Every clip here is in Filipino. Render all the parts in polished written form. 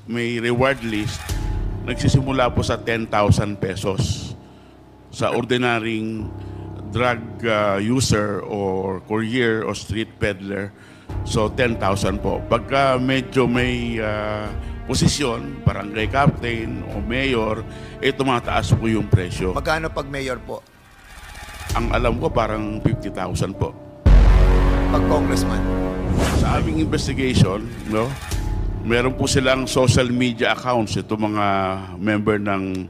may reward list, nagsisimula po sa 10,000 pesos. Sa ordinaryong drug user or courier or street peddler, so 10,000 po. Pagka medyo may posisyon, barangay captain o mayor, tumataas po yung presyo. Magkano pag mayor po? Ang alam ko parang 50,000 po. Pag congressman? Sa aming investigation, no, meron po silang social media accounts, ito mga member ng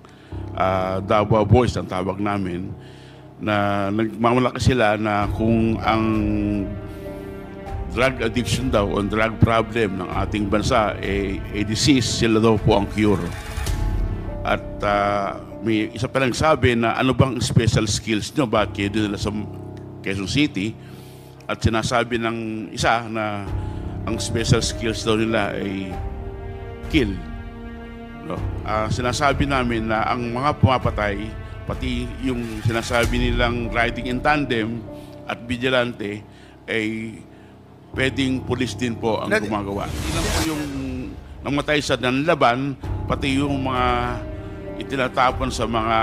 Davao Boys, ang tawag namin, na nagmamalaki sila na kung ang drug addiction daw o drug problem ng ating bansa a disease, sila daw po ang cure. At may isa pa lang sabi na ano bang special skills nyo, bakit kayo nila sa Quezon City? At sinasabi ng isa na ang special skills daw nila ay kill. No? Sinasabi namin na ang mga pumapatay, pati yung sinasabi nilang riding in tandem at vigilante, ay pwedeng pulis din po ang gumagawa. Hindi lang po yung namatay sa nanlaban, pati yung mga itinatapon sa mga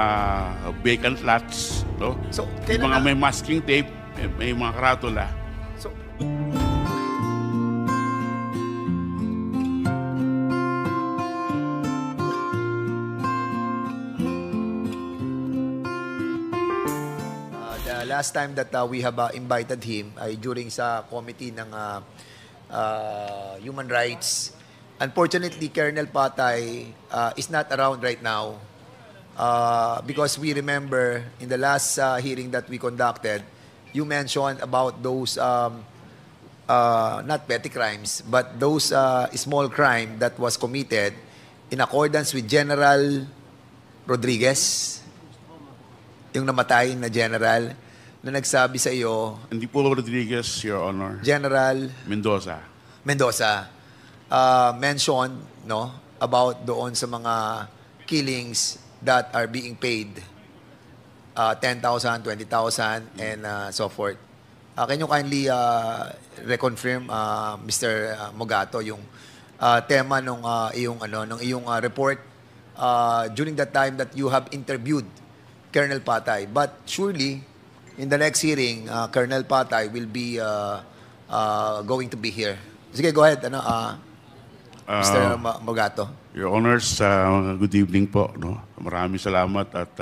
vacant lots, no? So, yung mga may masking tape, may mga karatula. So, the last time that we have invited him ay during sa committee ng human rights. Unfortunately, Colonel Patay is not around right now because we remember in the last hearing that we conducted, you mentioned about those not petty crimes, but those small crime that was committed in accordance with General Rodriguez, yung namatay na general, na nagsabi sa iyo. Hindi po Rodriguez, Your Honor. General Mendoza. Mentioned, no, about doon sa mga killings that are being paid 10,000, 20,000, and so forth. Can you kindly reconfirm, Mr. Mogato, yung tema ng iyong report during the time that you have interviewed Colonel Patay? But surely, in the next hearing, Colonel Patay will be going to be here. Sige, go ahead, Mr. Mogato. Your Honors, good evening po. No? Maraming salamat at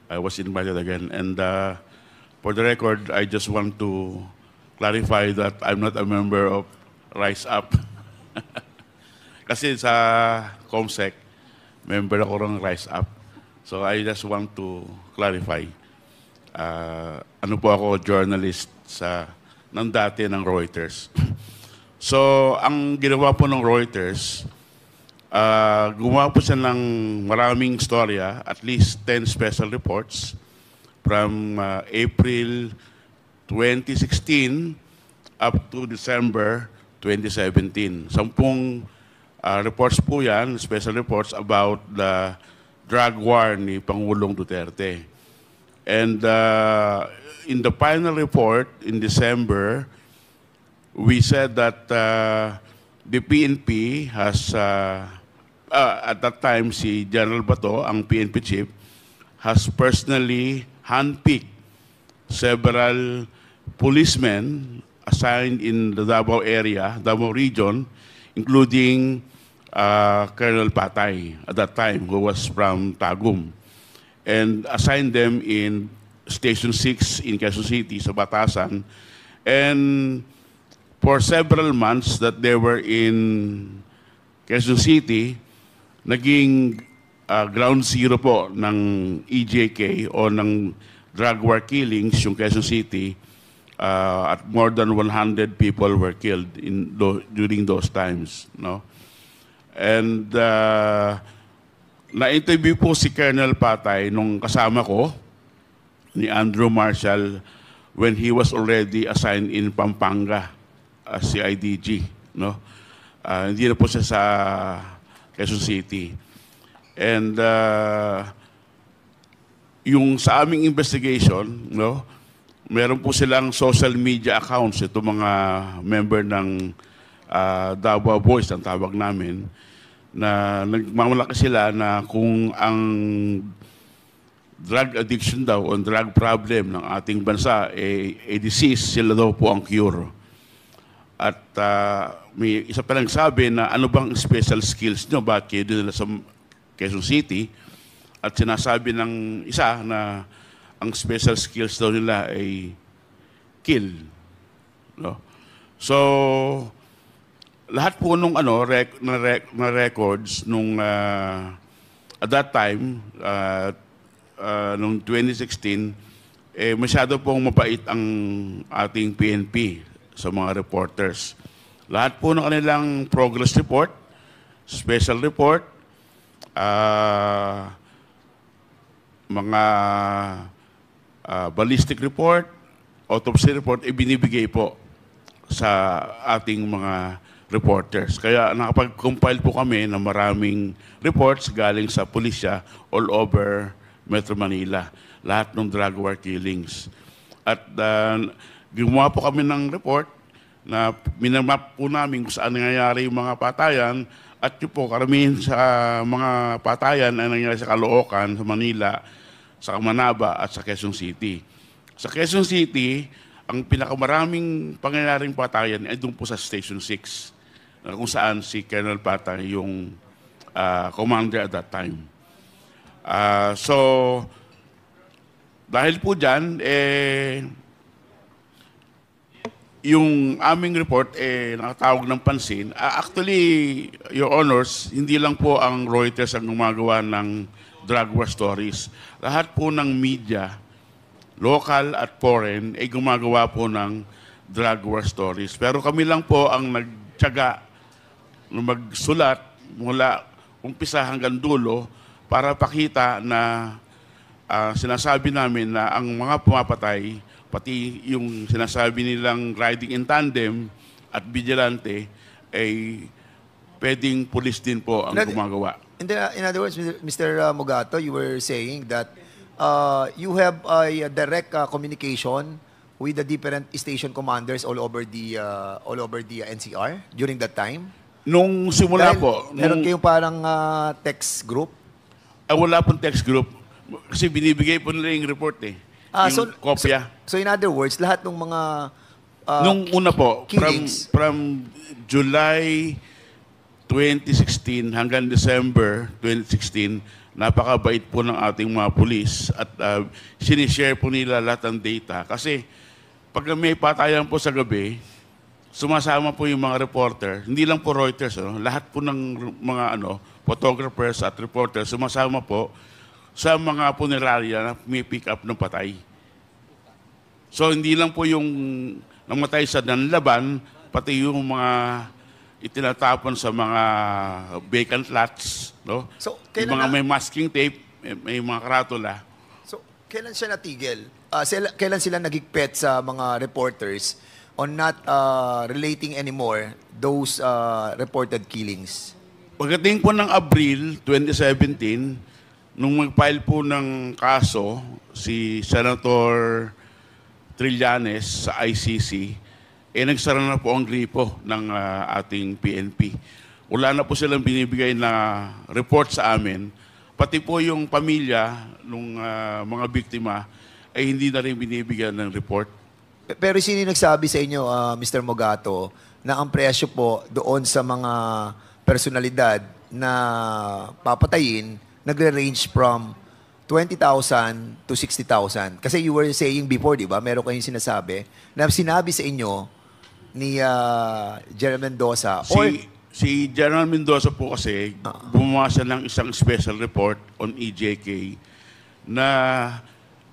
I was invited again. And for the record, I just want to clarify that I'm not a member of Rise Up. Kasi sa COMSEC, member ako ng Rise Up. So I just want to clarify. Ano po ako, journalist ng dati ng Reuters. So, ang ginawa po ng Reuters, gumawa po siya ng maraming storya, at least 10 special reports from April 2016 up to December 2017. 10 reports po yan, special reports about the drug war ni Pangulong Duterte. And in the final report in December, we said that the PNP has, at that time, si General Bato, ang PNP chief, has personally handpicked several policemen assigned in the Davao area, Davao region, including Colonel Patay, at that time, who was from Tagum, and assigned them in Station 6 in Quezon City, sa Batasan. And for several months that they were in Quezon City, naging ground zero po ng EJK o ng drug war killings yung Quezon City. At more than 100 people were killed during those times. No? And na-interview po si Colonel Patay nung kasama ko, ni Andrew Marshall, when he was already assigned in Pampanga as CIDG. No? Hindi na po siya sa Quezon City. And yung sa aming investigation, no, meron po silang social media accounts, ito mga member ng Davao Boys, ang tawag namin, na nagmamalaki sila na kung ang drug addiction daw o drug problem ng ating bansa a disease, sila daw po ang cure. At may isa pa lang sabi na ano bang special skills nyo, bakit kayo nila sa Quezon City? At sinasabi ng isa na ang special skills daw nila ay kill. No? So, lahat po nung na records nung at that time, nung 2016, masyado pong mapait ang ating PNP sa mga reporters. Lahat po ng kanilang progress report, special report, mga ballistic report, autopsy report, ibinibigay po sa ating mga reporters. Kaya nakapag-compile po kami ng maraming reports galing sa pulisya all over Metro Manila. Lahat ng drug war killings. At gumawa po kami ng report na minamap po namin kung saan nangyayari yung mga patayan. At yun po, karamihan sa mga patayan ay nangyayari sa Caloocan, sa Manila, sa Manaba at sa Quezon City. Sa Quezon City, ang pinakamaraming pangyayaring patayan ay doon po sa Station 6, kung saan si Colonel Patay yung commander at that time. So, dahil po dyan, yung aming report nakatawag ng pansin. Actually, Your Honors, hindi lang po ang Reuters ang gumagawa ng drug war stories. Lahat po ng media, local at foreign, ay gumagawa po ng drug war stories. Pero kami lang po ang nagtiyaga na magsulat mula umpisa hanggang dulo para pakita na sinasabi namin na ang mga pumapatay, pati yung sinasabi nilang riding in tandem at vigilante, ay pwedeng pulis din po ang gumagawa. In other words, Mr. Mogato, you were saying that you have a direct communication with the different station commanders all over the NCR during that time? Nung simula po, meron kayong parang text group? Wala pong text group. Kasi binibigay po nila yung report yung kopya. So in other words, lahat ng mga nung una po, killings, from July 2016 hanggang December 2016, napakabait po ng ating mga pulis at sinishare po nila lahat ng data. Kasi pag may patayan po sa gabi, sumasama po yung mga reporter, hindi lang po Reuters, lahat po ng mga photographers at reporters, sumasama po sa mga punerarya na may pick up ng patay. So hindi lang po yung namatay sa nanlaban, pati yung mga itinatapon sa mga vacant lots, no? So, yung mga may masking tape, may mga karatula. So, kailan siya natigil? Kailan sila nagigpet sa mga reporters on not relating anymore those reported killings? Pagdating po ng Abril 2017, nung mag-file po ng kaso si Senator Trillanes sa ICC, nagsara na po ang gripo ng ating PNP. Wala na po silang binibigay na report sa amin. Pati po yung pamilya ng mga biktima ay hindi na rin binibigyan ng report. Pero sino nagsabi sa inyo, Mr. Mogato, na ang presyo po doon sa mga personalidad na papatayin nagre-range from 20,000 to 60,000? Kasi you were saying before, di ba, meron kayong sinasabi na sinabi sa inyo ni General Mendoza. Si General Mendoza po kasi gumawa siya ng isang special report on EJK na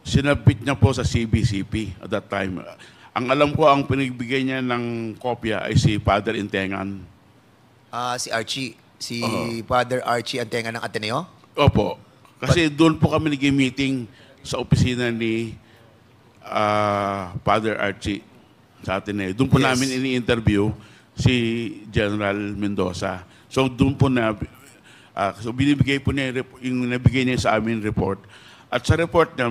sinabit niya po sa CBCP at that time. Ang alam ko, ang pinagbigay niya ng kopya ay si Father Intengan. Si Archie. Si Father Archie Antengan ng Ateneo? Opo. Kasi doon po kami nag-meeting sa opisina ni Father Archie sa Ateneo. Doon po namin ini-interview si General Mendoza. So doon po na so binibigay po niya yung nabigay niya sa amin report. At sa report niya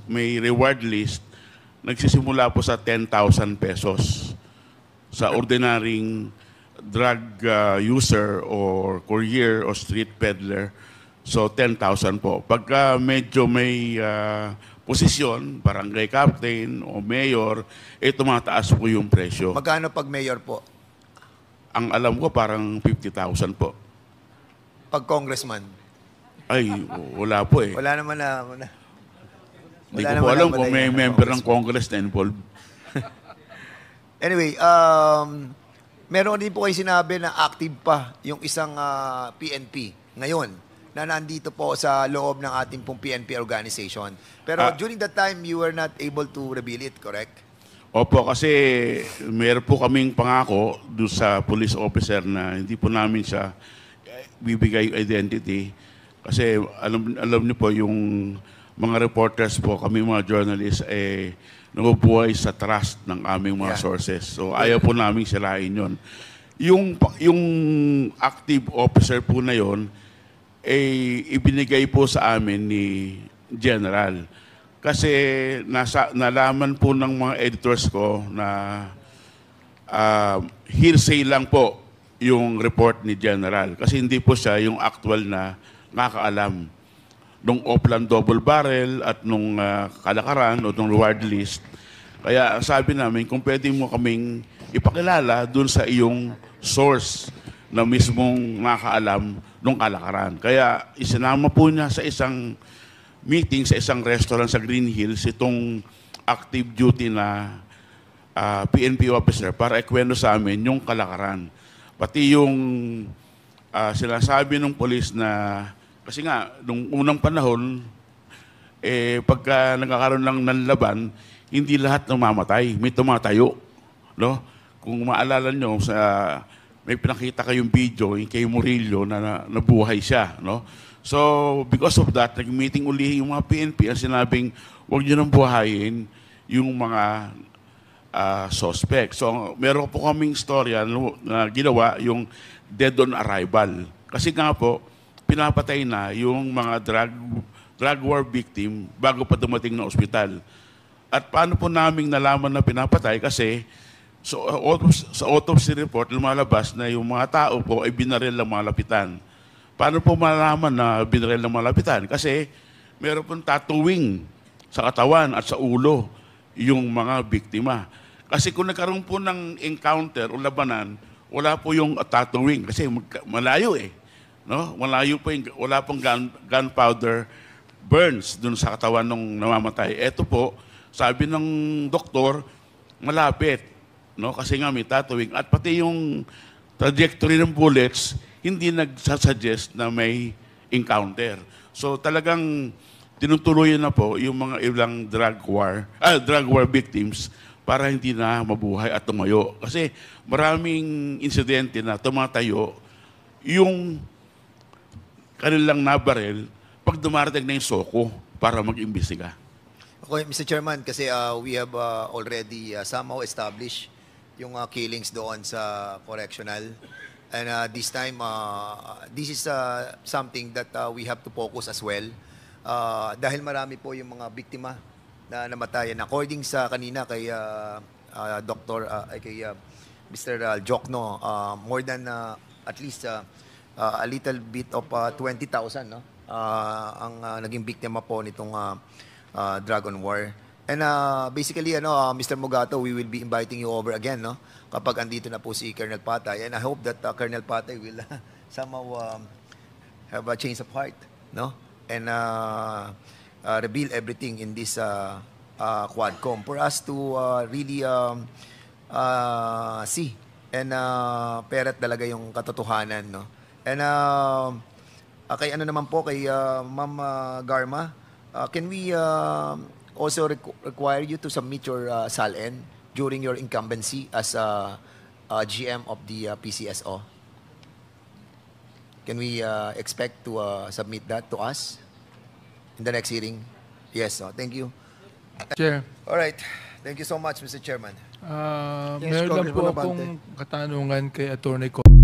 may reward list, nagsisimula po sa 10,000 pesos sa ordinaryong drug user or courier or street peddler, so 10,000 po. Pagka medyo may posisyon, barangay captain o mayor, tumataas po yung presyo. Magkano pag mayor po? Ang alam ko parang 50,000 po. Pag congressman? Ay, wala po eh. Wala naman na. Hindi wala ko po naman alam na- kung may wala member ng congressman. Congress na involved. Anyway, meron din po kayo sinabi na active pa yung isang PNP ngayon na nandito po sa loob ng ating pong PNP organization. Pero during that time, you were not able to reveal it, correct? Opo, kasi meron po kaming pangako doon sa police officer na hindi po namin siya bibigay identity. Kasi alam niyo po, yung mga reporters po, kami mga journalists, nabubuhay sa trust ng aming mga Yeah. sources. So ayaw po namin sirain yon. Yung active officer po na yon, ibinigay po sa amin ni General. Kasi nalaman po ng mga editors ko na hearsay lang po yung report ni General. Kasi hindi po siya yung actual na nakakaalam. Nung Oplan double barrel at nung kalakaran o nung reward list. Kaya sabi namin, kung pwede mo kaming ipakilala dun sa iyong source na mismong nakakaalam nung kalakaran. Kaya isinama po niya sa isang meeting sa isang restaurant sa Green Hills itong active duty na PNP officer para ikwento sa amin yung kalakaran. Pati yung sinasabi ng polis na, kasi nga, nung unang panahon, pagka nagkakaroon lang ng laban, hindi lahat namamatay, may tumatayo. No? Kung maalala nyo, may pinakita kayong video kay Murillo na nabuhay siya. No? So, because of that, nag-meeting uli yung mga PNP ang sinabing, huwag nyo nang buhayin yung mga suspect. So, meron po kaming storya na ginawa yung dead on arrival. Kasi nga po, pinapatay na yung mga drug war victim bago pa dumating na ospital. At paano po naming nalaman na pinapatay? Kasi sa autopsy report, lumalabas na yung mga tao po ay binaril ng mga lapitan. Paano po malaman na binaril ng mga lapitan? Kasi meron pong tattooing sa katawan at sa ulo yung mga biktima. Kasi kung nagkaroon po ng encounter o labanan, wala po yung tattooing kasi malayo eh. No? Malayo po wala pong gunpowder burns dun sa katawan ng namamatay. Ito po, sabi ng doktor, malapit. No? Kasi nga may tattooing. At pati yung trajectory ng bullets, hindi nagsasuggest na may encounter. So talagang tinutuloy na po yung mga ilang drug war victims para hindi na mabuhay at tumayo. Kasi maraming insidente na tumatayo yung kanilang nabaril pag dumarating na yung soko para mag-imbestiga. Okay, Mr. Chairman, kasi we have already somehow established yung killings doon sa correctional. And this time, this is something that we have to focus as well. Dahil marami po yung mga biktima na namatayan. According sa kanina kay kay Mr. Jokno, more than at least a little bit of 20,000 no? Ang naging biktima po nitong Dragon War. And basically, Mr. Mugato, we will be inviting you over again, no? Kapag andito na po si Colonel Patay. And I hope that Colonel Patay will somehow have a change of heart, no? And reveal everything in this Quadcom for us to really see and peret talaga yung katotohanan, no? And kay naman po, kay Ma'am Garma, can we also require you to submit your SALN during your incumbency as GM of the PCSO? Can we expect to submit that to us in the next hearing? Yes, thank you. Chair, All right. Thank you so much, Mr. Chairman. meron lang po Congressman akong Abante. katanungan kay Atty.